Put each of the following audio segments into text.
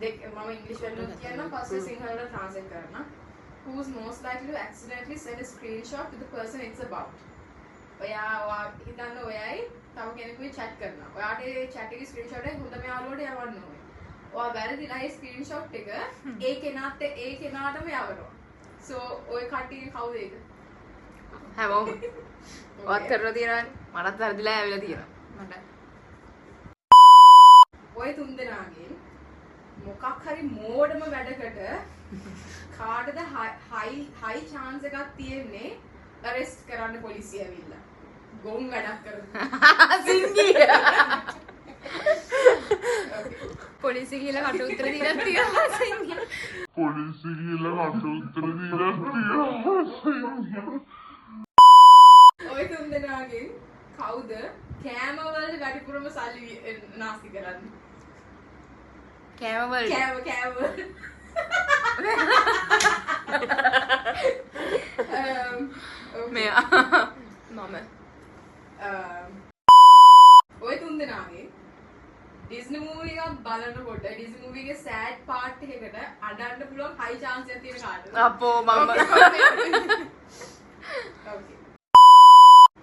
මම ඉංග්‍රීසි වලින් කියනවා පස්සේ සිංහලට ට්‍රාන්ස්ලේට් කරනවා. Who's most likely to accidentally send a screenshot to the person it's about? ඔයා හිතන්න ඔයයි තව කෙනෙකුයි chat කරනවා. ඔයාට ඒ chat එකේ screenshot එක හොඳම යාළුවට යවන්න ඕනේ. ඔයා වැරදිලා ඒ screenshot එක ඒ කෙනාටම යවනවා. So ඔය කට්ටිය කවුද ඒක? හැමෝම වත් කරලා තියෙනවානේ. මටත් වැරදිලා ඇවිල්ලා තියෙනවා. මට ඔය තුන් දෙනාගෙන් මොකක් හරි මෝඩම වැඩකට කාටද හයි chance එකක් තියෙන්නේ arrest කරන්න පොලිසිය ඇවිල්ලා. ගොන් වැඩක් කරනවා. සිංගිය. පොලිසිය කියලා කට උත්තර දීලා තියෙනවා සිංගිය. Polisi gila kata tidak dia. ඔය තුන් දෙනාගෙන් කවුද කෑම වල වැඩිපුරම සල්ලි නාස්ති කරන්නේ? කෑම වල කෑම මෙයා මම ඔය තුන් දෙනාගෙන් ඩිස්නි මූවි එකක් බලනකොට ඩිස්නි මූවි එකේ සෑඩ් පාර්ට් එකකට අඬන්න පුළුවන් හයි chance එකක් තියෙන කාටද? අපෝ මම Okay.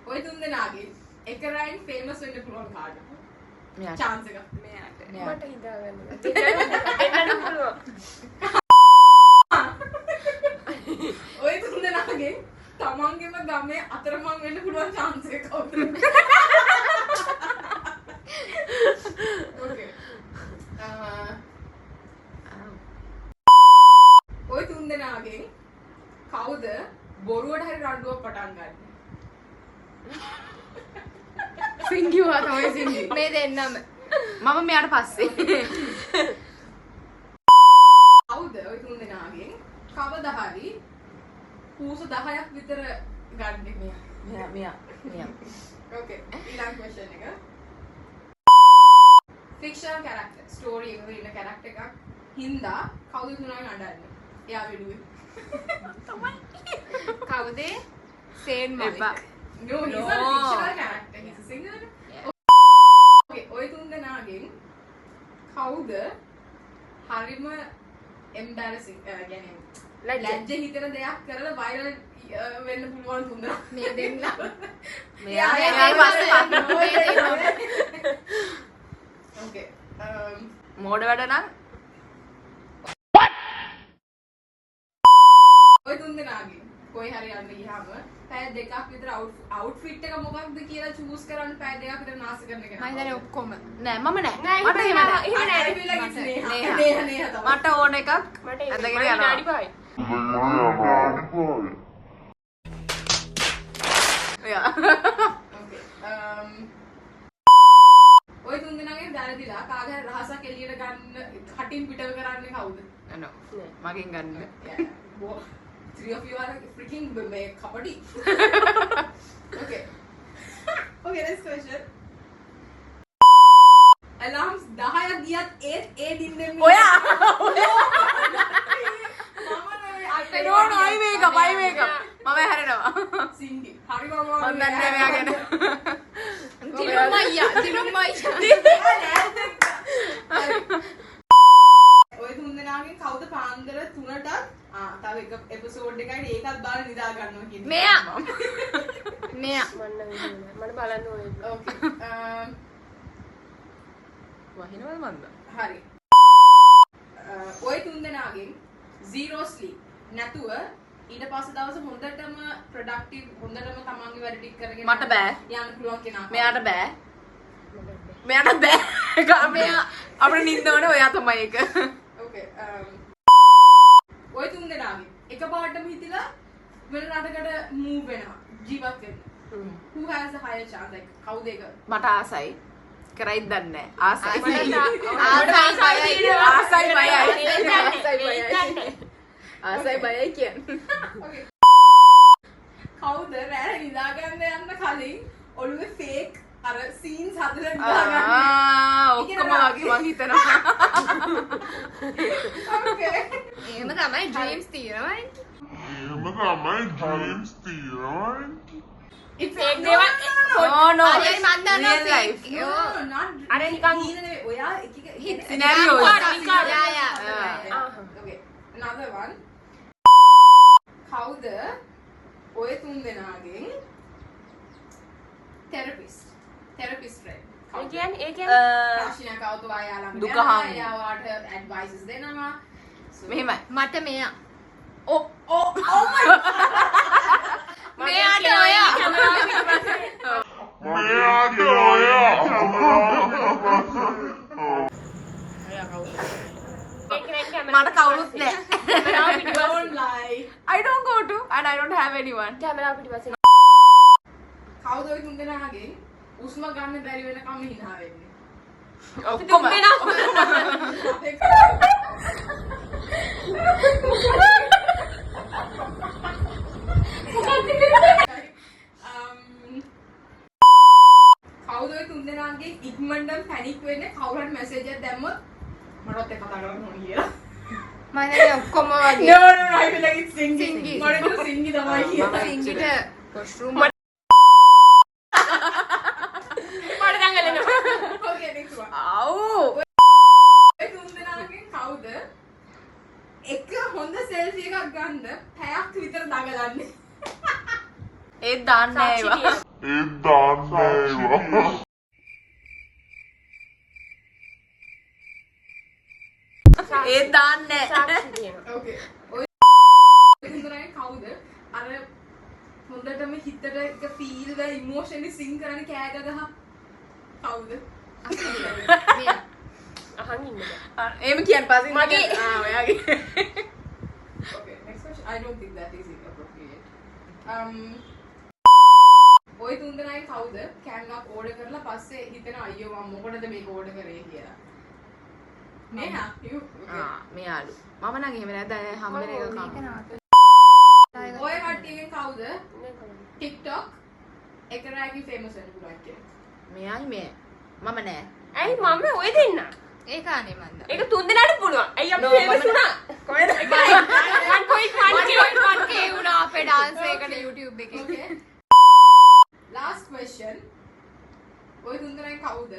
ඔය තුන් දෙනාගෙන් එක රයින් ෆේමස් වෙන්න පුළුවන් කාටද? මෙයාට. chance එක. මෙයාට. මට හිතාගන්න එන්නට පුළුවන්. ඔය තුන් දෙනාගෙන් තමන්ගේම ගමේ අතරමං වෙන්න පුළුවන් chance එක කවුද? Okay. ඔය තුන් දෙනාගෙන් කවුද බොරුවට හරි රණ්ඩුවක් පටන් ගන්න? සිංගිවා තමයි සිංගි. මේ දෙන්නම මම මෙයාට පස්සේ. කවුද ඔය තුන් දෙනාගෙන් කවදා හරි පූස 10ක් විතර ගන්න මෙයා? මෙයා. Okay. ඊළඟ question එක. ෆික්ෂනල් කැරක්ටර් ස්ටෝරි එකක ඉන්න කැරක්ටර් එකක් හින්දා කවුද තුනයි අඬන්නේ? එයා වෙනුවෙන්. කවුද? සේන් Malik. No, he's not a No. fictional character. He's a singer. Okay, ඔය තුන් දෙනාගෙන් කවුද හරිම embarrassing يعني ලැජ්ජ හිතෙන දෙයක් කරලා viral වෙන්න පුළුවන් තුන් දෙනා? මේ දෙන්න. මෙයාට පස්සේ Okay. මෝඩ වැඩ නම් ඔය තුන් දෙනාගෙන් කොයි හරි යන්න ගියාම පැය දෙකක් විතර outfit එක මොකක්ද කියලා choose කරන්න පැය දෙකක් විතර නාස්ති කරන එක. මම හිතන්නේ ඔක්කොම. නෑ මම නෑ. නෑ, මට එහෙම නෑ. එහෙම නෑ. I feel like it's නේහා. නේහා තමයි. මට ඕන එකක් මට ඇඳගෙන විනාඩි යනවා. 5යි. එයා. Okay. ඔය තුන් දෙනාගෙන් වැරදිලා කාගේ හරි රහසක් එළියට ගන්න කටින් පිටව කරන්නේ කවුද? නෝ. මගෙන් ගන්න. Yeah. Well, three of you are freaking kabaddi. Okay. Okay, next question. Alarms 10ක් ගියත් ඒ දින්නෙම ඔයා. මම අයි මේක. මම හැරෙනවා. සිංගි. හරි මම මම දන්නේ මෙයා ගැන. දිනුම්මයියා. ඔය තුන් දෙනාගෙන් කවුද පාන්දර 3ට තව එක එපිසෝඩ් එකයි ඒකත් බලලා නිදා ගන්නවා කියන්නේ? මෙයා. Okay. මට බලන්න ඕනේ. වහිනවද මන්ද? හරි. ඔය තුන් දෙනාගෙන් zero sleep නැතුව ඊට පස්සේ දවස හොඳටම productive හොඳටම තමන්ගේ වැඩ ටික කරගෙන මට බෑ. යන්න පුළුවන් කෙනා. මෙයාට බෑ. මෙයාට බෑ. මෙයා අපිට නිින්ද ඕනේ ඔයා තමයි ඒක. Okay. ඔය තුන් දෙනාගෙන් එකපාරටම හිතලා වෙන රටකට move වෙනවා ජීවත් වෙන්න. Who has a higher chance? Like කවුද ඒක? මට ආසයි. කරයිද දන්නේ නැහැ. ආසයි. ආසයි බයයි කියන්නේ. Okay. කවුද රෑ නිදා ගන්න යන්න කලින් ඔළුවේ fake අර scenes හදලා නිදා ගන්න? ඔක්කොම වගේ මං හිතනවා. Okay. එහෙම තමයි ඩ්‍රීම්ස් තියෙනවනේ. Mas a mãe James Tion. It's Fake no, දේවල්. no, No. හරි මන් දන්නවා Real life. fake. no, no, not අර නිකන් real නෙවෙයි. ඔයා එක එක Scenarios. Yeah. Okay. Another one. කවුද ඔය තුන් දෙනාගෙන් therapist friend? ඒ කියන්නේ ප්‍රශ්න කවුද ඔයාලා දුක යනවා, හාමි. එයාට advices දෙනවා. So, මෙහෙමයි. මට මෙයා. oh my මෙයාට ඔයා. මෙයාට ඔයා මට කවුරුත් නැහැ. don't lie. I don't go to and I don't have anyone. කැමරාව පිටිපස්සේ. කවුද ඔය තුන් දෙනාගෙන් උස්ම ගන්න බැරි වෙනකම් හිනා වෙන්නේ? ඔක්කොම. කවුද ඔය තුන් දෙනාගෙන් ඉක්මනටම පැනික් වෙන්නේ කවුරු හරි මැසේජ් එකක් දැම්මොත් මටත් ඒක කතා කරන්න ඕනේ කියලා. මම දැන් ඔක්කොම වගේ. No, I feel like it's singing. Singy. මට ඒක සිංගි තමයි කියලා. සිංගිට washroom මට දඟලනවා. Okay, next one. ආව්. ඔය තුන් දෙනාගෙන් කවුද එක හොඳ සෙල්ෆි එකක් ගන්න පැයක් විතර දඟලන්නේ? ඒත් දාන්නේ නැහැ ඒවා. ඒ දාන්නේ ඒවා ඒත් දාන්නේ නැහැ. Okay. ඔය තුන් දෙනාගෙන් කවුද අර හොඳටම හිතට එක feel ද emotionally sing කරන්නේ කෑ ගහ? කවුද? මෙයා. අහන් ඉන්න බෑ. එහෙම කියන්න පස්සේ මගේ. ඔයාගේ. Okay, next question. I don't think that is inappropriate. ඔය තුන් දෙනාගෙන් කවුද කෑම එකක් order කරලා පස්සේ හිතන අයියෝ මම මොකටද මේක order කරේ කියලා? නේහා you. Okay. මෙයාලු. මම නම් එහෙම නැද්ද හම්බෙන එක මේක කම. නාට. ඔය කට්ටියගෙන් කවුද TikTok එක රැකී famous වෙන්න පුළුවන් කෙනෙක්? මෙයයි මේ. මම නෑ. ඇයි මම ඔය දෙන්න ඒක අනේ මන්ද. ඒක තුන් දෙනාට පුළුවන් ඇයි අපි famous වුණා කොහෙද 1.1k වුණා අපේ dance එකට YouTube එකේ. Okay. Last question. ඔය තුන් දෙනාගෙන් කවුද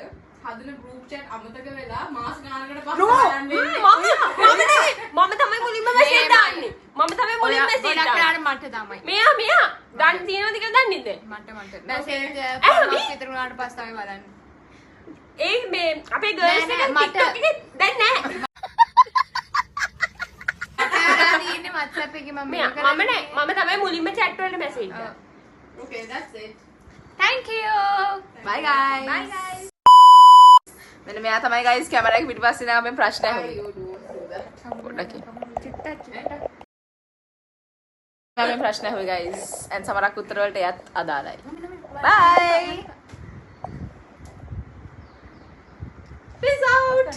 හදන group chat අමතක වෙලා මාස ගානකට පස්සේ බලන්නේ? මම තමයි මුලින්ම මැසේජ් දාන්නේ මම තමයි මුලින්ම මැසේජ් ගොඩක් දාන්නේ වෙලාවට මට තමයි. මෙයා ගන්න තියෙනවද කියලා දන්නේ නැද්ද මට මැසේජ් ඇයි? පස්සේ විතර වුණාට පස්සේ තමයි බලන්නේ. ඒ මේ අපේ ගර්ල්ස් නෑ, එක මට- TikTok එකේ දැන් නැහැ කැමරා තියෙන්නේ WhatsApp එකේ මම මෙයා මේක මම නෑ මම තමයි මුලින්ම chat වලට මැසේජ් දාන්නේ Okay, that's it. Thank you. Bye guys. Bye guys. මෙන්න මෙයා තමයි guys කැමරා එක පිටිපස්සේ ඉඳන් අපෙන් ප්‍රශ්න Why අහුවේ. you don't do that? පොඩ්ඩක් ඉන්න. චුට්ටක්. අපෙන් ප්‍රශ්න අහුවේ guys. and සමහරක් උත්තර වලට එයත් අදාළයි. Bye. Peace out.